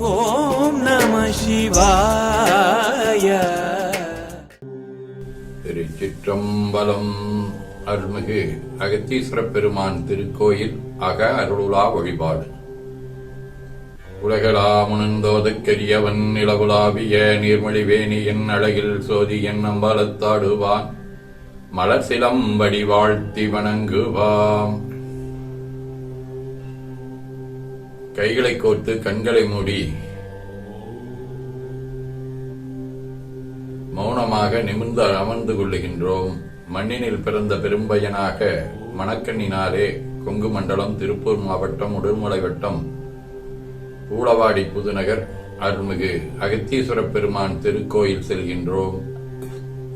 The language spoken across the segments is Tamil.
ஓம் நம சிவாய. திருச்சிற்றம்பலம். அருள்மிகு அகத்தீஸ்வர பெருமான் திருக்கோயில் அக அருளுலா வழிபாடு. உலகளாமுணர்ந்தோதற்கரியவன் நிலவுலாவிய நீர்மொழிவேணி என் அழகில் சோதி என் அம்பலத்தாடுவான் மலர் சிலம்படி வாழ்த்தி வணங்குவாம். கைகளை கோர்த்து கண்களை மூடி மௌனமாக நிமிர்ந்து அமர்ந்து கொள்ளுகின்றோம். மண்ணினில் பிறந்த பெரும்பயனாக மணக்கண்ணினாரே கொங்கு மண்டலம், திருப்பூர் மாவட்டம், உடுமலை வட்டம், பூளவாடி புதுநகர் அருள்மிகு அகத்தீஸ்வர பெருமான் திருக்கோயில் செல்கின்றோம்.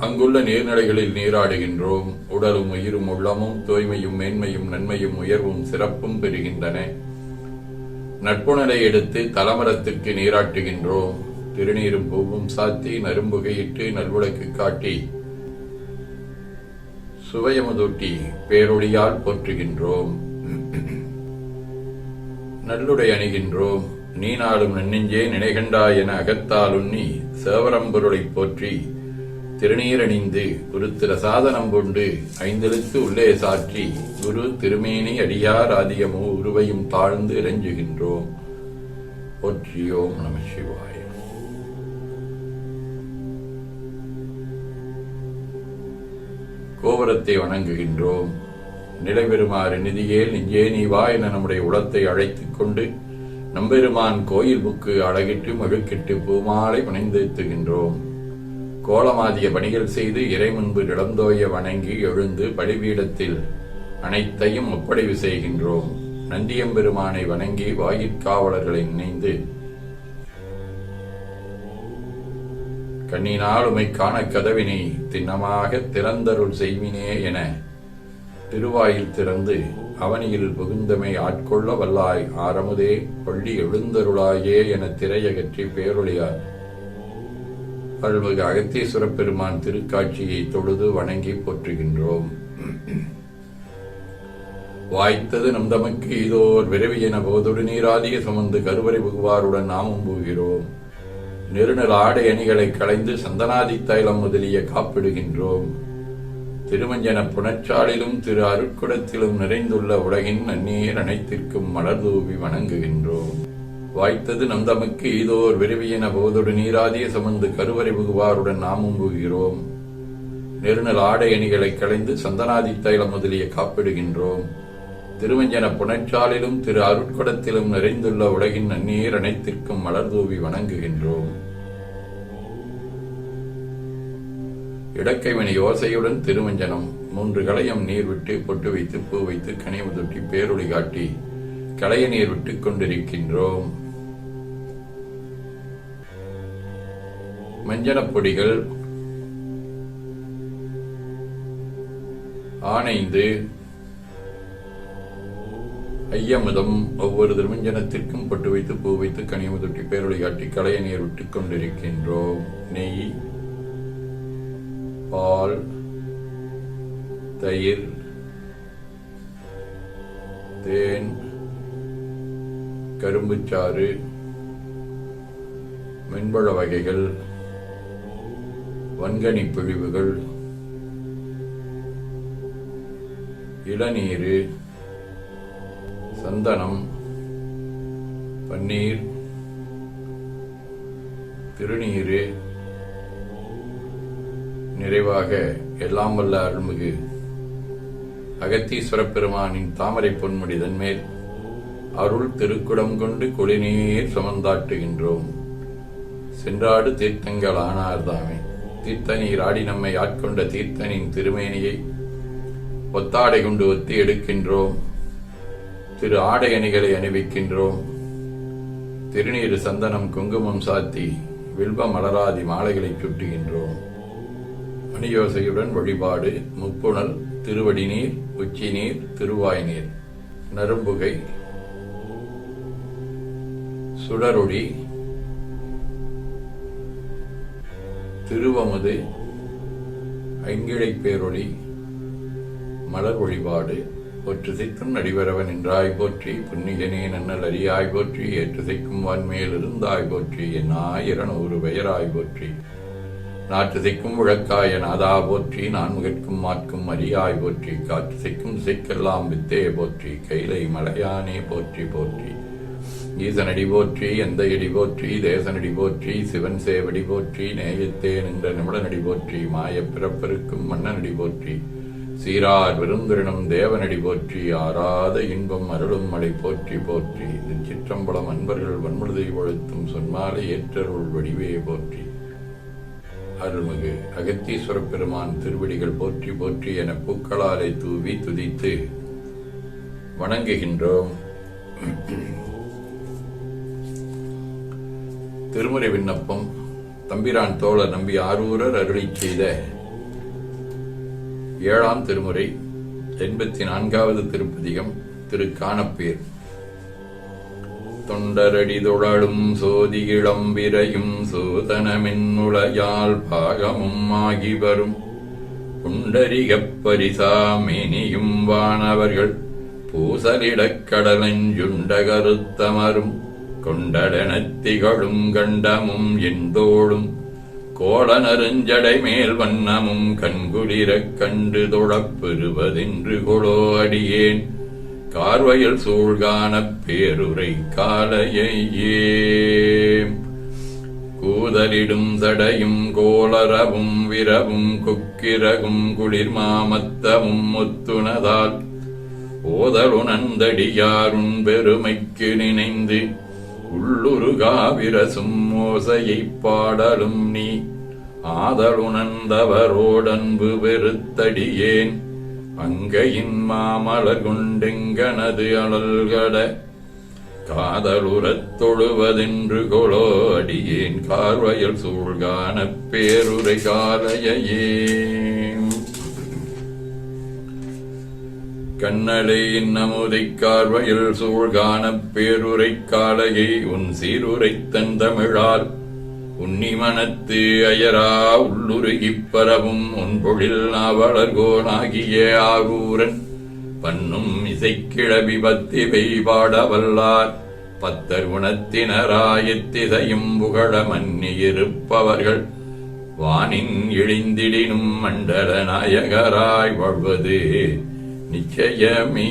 அங்குள்ள நீர்நிலைகளில் நீராடுகின்றோம். உடலும் உயிரும் உள்ளமும் தூய்மையும் மேன்மையும் நன்மையும் உயர்வும் சிறப்பும் பெறுகின்றன. நட்புணரை எடுத்து தலமரத்திற்கு நீராட்டுகின்றோம். திருநீரும் பூவும் சாத்தி நரும்புகையிட்டு நல்விளக்கு காட்டி சுவையமுதூட்டி பேரொழியால் போற்றுகின்றோம். நல்லுடை அணிகின்றோம். நீ நாளும் நன்னெஞ்சே நினைகண்டாய் என அகத்தால் உண்ணி சேவரம்பொருளைப் போற்றி திருநீரணிந்து குருத்திர சாதனம் கொண்டு ஐந்தெழுத்து உள்ளே சாற்றி குரு திருமேனி அடியார் ஆதியமோ உருவையும் தாழ்ந்து இறைஞ்சுகின்றோம். போற்றியோம் நம சிவாய. கோபுரத்தை வணங்குகின்றோம். நிலைபெறுமாறு நிதியேல் நெஞ்சே நீ வா என நம்முடைய உளத்தை அழைத்துக் கொண்டு நம்பெருமான் கோயில் புக்கு அழகிட்டு மழுக்கிட்டு பூமாலை பணிந்தேத்துகின்றோம். கோலமாதிய பணிகள் செய்து இறை முன்பு இடந்தோய வணங்கி எழுந்து பலிபீடத்தில் அனைத்தையும் ஒப்படைவு செய்கின்றோம். நந்தியம்பெருமானை வணங்கி வாயிற்காவலர்களை நினைந்து கண்ணினால் உமை காண கதவினை திண்ணமாக திறந்தருள் செய்வினே என திருவாயில் திறந்து அவனியில் புகுந்தமை ஆட்கொள்ள வல்லாய் ஆரமுதே பள்ளி எழுந்தருளாயே என திரையகற்றி பேரொழியார் அருள்மிகு அகத்தீஸ்வர பெருமான் திருக்காட்சியை தொழுது வணங்கி போற்றுகின்றோம். வாய்த்தது நம் தமக்கு இதோர் விரைவி என போதொடு நீராதிய சுமந்து கருவறை புகுவாருடன் நாமும் போகிறோம். நெருநல் ஆடை அணிகளை களைந்து சந்தனாதி தைலம் முதலிய காப்பிடுகின்றோம். திருமஞ்சன புனச்சாலிலும் திரு அருட்குடத்திலும் நிறைந்துள்ள உலகின் நன்னீர் அனைத்திற்கும் மலர் தூவி வணங்குகின்றோம். வாய்த்தது நம் தமக்கு இதோர் விரைவியென போதொடு நீராதிய சுமந்து கருவறை புகுவாருடன் நாமும் புகிறோம். நெருநல் ஆடை அணிகளை களைந்து சந்தனாதி தைலம் முதலிய காப்பிடுகின்றோம். திருமஞ்சன புனச்சாலிலும் திரு அருட்குடத்திலும் நிறைந்துள்ள உலகின் நன்னீர் அனைத்திற்கும் மலர் தூவி வணங்குகின்றோம். இடக்கைமணி யோசையுடன் திருமஞ்சனம் 3 களையம் நீர் விட்டு பொட்டு வைத்து பூ வைத்து கனிமுதொட்டி பேரொளி காட்டி களைய நீர் விட்டுக் கொண்டிருக்கின்றோம். மஞ்சனப் பொடிகள் ஆனைந்து ஐயமுதம் ஒவ்வொரு திருமஞ்சனத்திற்கும் பொட்டு வைத்து பூ வைத்து கனிமுதொட்டி பேரொளி காட்டி களைய நீர் விட்டுக் கொண்டிருக்கின்றோம். நெய், பால், தயிர், தேன், கரும்புச்சாறு, மென்பழ வகைகள், வன்கனி பிழிவுகள், இளநீர், சந்தனம், பன்னீர், திருநீர், நிறைவாக எல்லாம் வல்ல அருள்மிகு அகத்தீஸ்வர பெருமானின் தாமரை பொன்முடி தன்மேல் அருள் திருக்குடம் கொண்டு குளிநீர் சுமந்தாட்டுகின்றோம். சென்றாடு தீர்த்தங்கள் ஆனார்தாமே. தீர்த்த நீர் ஆடி நம்மை ஆட்கொண்ட தீர்த்தனின் திருமேனியை ஒத்தாடை கொண்டு ஒத்தி எடுக்கின்றோம். திரு ஆடை அணிகளை அணிவிக்கின்றோம். திருநீர் சந்தனம் குங்குமம் சாத்தி வில்வ மலராதி மாலைகளை சுட்டுகின்றோம். மணியோசையுடன் வழிபாடு. முப்புணல், திருவடி நீர், உச்சி நீர், திருவாய் நீர், நரும்புகை, சுடரொளி, திருவமுது, ஐங்கிழை பேரொளி, மலர் வழிபாடு, போற்று சித்தும் நடிவரவன் என்றாய் போற்றி, புன்னிகனே நன்னல் அறியாய் போற்றி, ஏற்று செய்க்கும் வான்மேல் இருந்தாய் போற்றி, என் 1000 பெயராய் போற்றி, நாற்று செய்க்கும் விளக்காய நாதா போற்றி, நான் முகற்கும் மாற்கும் அறியாய் போற்றி, காற்று செய்க்கும் திசைக்கெல்லாம் வித்தே போற்றி, கைலை மலையானே போற்றி போற்றி. ஈசனடி போற்றி, எந்த இடி போற்றி, தேசனடி போற்றி, சிவன் சேவடி போற்றி, நேயத்தே நின்ற நிமிடனடி போற்றி, மாயப் பிறப்பெருக்கும் மன்னனடி போற்றி, சீரார் விருந்திரனும் தேவனடி போற்றி, ஆராத இன்பம் அருளும் மலை போற்றி போற்றி. திருச்சிற்றம்பலம். அன்பர்கள் வன்முழுதை ஒழுத்தும் சொன்மாலை ஏற்றருள் வடிவே போற்றி. அருள்மிகு அகத்தீஸ்வரப் பெருமான் திருவடிகள் போற்றி போற்றி என பூக்களாலை தூவி துதித்து வணங்குகின்றோம். திருமுறை விண்ணப்பம். தம்பிரான் தோழர் நம்பி ஆரூரர் அருளிச் செய்த 7ஆம் திருமுறை 84வது திருப்பதிகம். திரு காணப்பேர். தொண்டரடி தொழலும் சோதி இளம்பிரையும் சோதனமென்னுளையால் பாகமும் ஆகி வரும் புண்டரிகப் பரிசாமேனியும் வானவர்கள் பூசலிடக் கடலஞ்சுண்ட கருத்தமரும் கொண்டடனத் திகழும் கண்டமும் எந்தோளும் கோள நறுஞ்சடை மேல் வண்ணமும் கண்குளிரக் கண்டு தொழப் பெறுவதென்று கொளோ அடியேன் கார்வயல் சூழ்கானப் பேருரை காலையே. கூதலிடும் சடையும் கோளரவும் விரவும் கொக்கிரகும் குளிர் மாமத்தமும் ஒத்துணதால் ஓதலுணர்ந்தடியாருண் பெருமைக்கு நினைந்து உள்ளுருகாவிரசும் ஓசையைப் பாடலும் நீ ஆதலுணர்ந்தவரோடன்பு பெருத்தடியேன் அங்கையின் மாமலர் கொண்டெங்கனது அழல்கட காதலுறத் தொழுவதென்று கொளோ அடியேன் கார்வயல் சூழ்கானப் பேருரை காலையே. கண்ணலை இன்னமுதைக் கார்வயல் சூழ்கானப் பேருரை காலையை உன் சீருரைத் தந்தமிழால் உன்னிமனத்து அயரா உள்ளுருகிப் பரவும் உன்பொழில் நாவலர்கோனாகிய ஆரூரன் பன்னும் இசைக்கிழவி பத்திவை பாடவல்லார் பத்தர் குணத்தினராயத்திசையும் புகழ மன்னியிருப்பவர்கள் வானின் இழிந்திடினும் மண்டல நாயகராய் வாழ்வது நிச்சயமே.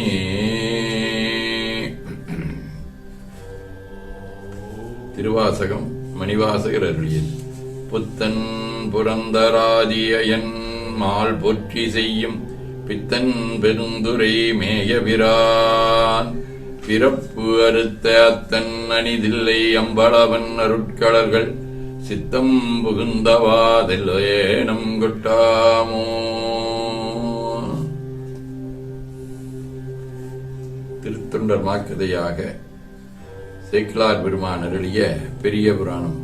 திருவாசகம். மணிவாசகர் அருளியது. புத்தன் புரந்தராதியன் மால் போற்றி செய்யும் பித்தன் பெருந்துரை மேயபிரான் பிறப்பு அறுத்த அத்தன் அணிதில்லை அம்பளவன் அருட்களர்கள் சித்தம் புகுந்தவாதெல்லேனம் கொட்டாமோ. திருத்தொண்டர் மாக்கதையாக சேக்கிழார் பெருமான் அருளிய பெரிய புராணம்.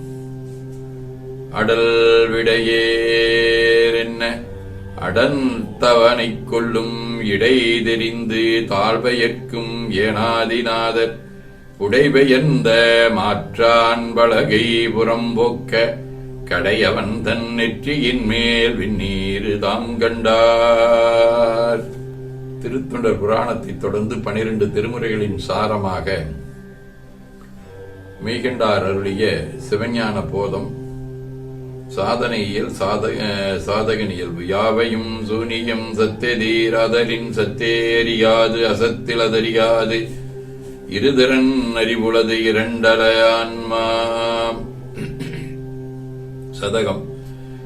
அடல் விடையேர் என்ன அடந்தவனைக் கொள்ளும் இடை தெரிந்து தாழ்வையற்கும் ஏனாதிநாதர் உடைபெயர்ந்த மாற்றான் பலகை புறம்போக்க கடையவன் தன் நெற்றியின் மேல் விண்ணீரு தாம் கண்டார். திருத்தொண்டர் புராணத்தை தொடர்ந்து 12 திருமுறைகளின் சாரமாக மெய்கண்டார் அருளிய சிவஞான போதம், சாதனையியல், சாதகனியல், யாவையும் சூனியம் சத்தெதீர் அதலின் சத்தேரியாது அசத்தில் அதறியாது இருதிறன் அறிவுளது இரண்டல ஆன்மா. சதகம்.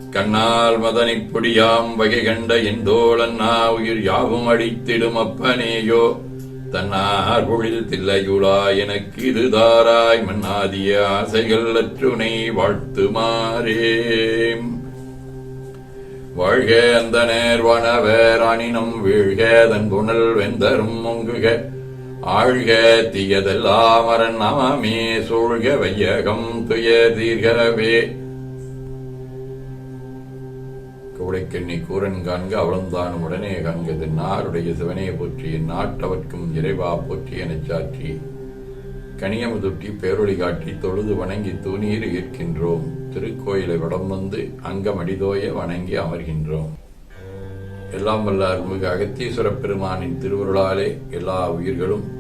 கண்ணால் மதனைப் பொடியாம் வகை கண்ட எந்தோளன் உயிர் யாவும் அடித்திடும் அப்பனேயோ தன்னார் பொழில் தில்லையுளா எனக்கு இது தாராய் மன்னாதிய ஆசைகள் அற்றுனை வாழ்த்துமாறே. வாழ்க அந்த நேர்வனவர் அணினம் வீழ்க தன் புனல் வெந்தரும் ஒங்குக ஆழ்க தீயதெல்லாம் அரண் நாமே சூழ்க வையகம் துய தீர்கவே. கவுடைக்கண்ணி கூரன் காண்க அவளந்தானும் உடனே காண்க தென்னாருடைய சிவனே போற்றி நாட்டவர்க்கும் இறைவா போற்றி எனச் சாற்றி கனியமுதுட்டி பேரொளி காட்டி தொழுது வணங்கி தூணீர் ஏற்கின்றோம். திருக்கோயிலை வடம் வந்து அங்கமடிதோய வணங்கி அமர்கின்றோம். எல்லாம் வல்ல அருள்மிகு அகத்தீஸ்வரப் பெருமானின் திருவருளாலே எல்லா உயிர்களும்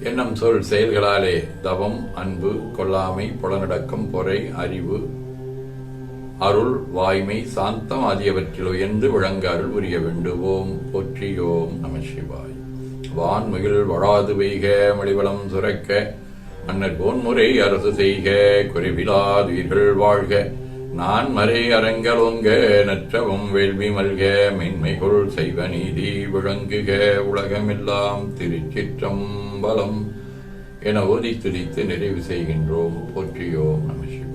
எண்ணம் சொல் செயல்களாலே தவம், அன்பு, கொல்லாமை, புலனடக்கம், பொறை, அறிவு, அருள், வாய்மை, சாந்தம் ஆகியவற்றில் உயர்ந்து விளங்க அருள் புரிய வேண்டுவோம். போற்றியோம் நம சிவாய். வான்முகில் வழாது பெய்க, மலிவளம் சுரக்க, மன்னர் போன்முறை அரசு செய்க, குறைவிலாதுயிர்கள் வாழ்க, நான் மறை அரங்கலோங்க, நற்றவம் வேள்வி மல்க, மென்மைகுள் செய்வ நீதி விளங்குக, உலகமெல்லாம் திருச்சிற்றம்பலம் என ஓதி துதித்து நிறைவு செய்கின்றோம். போற்றியோம் நம சிவாய்.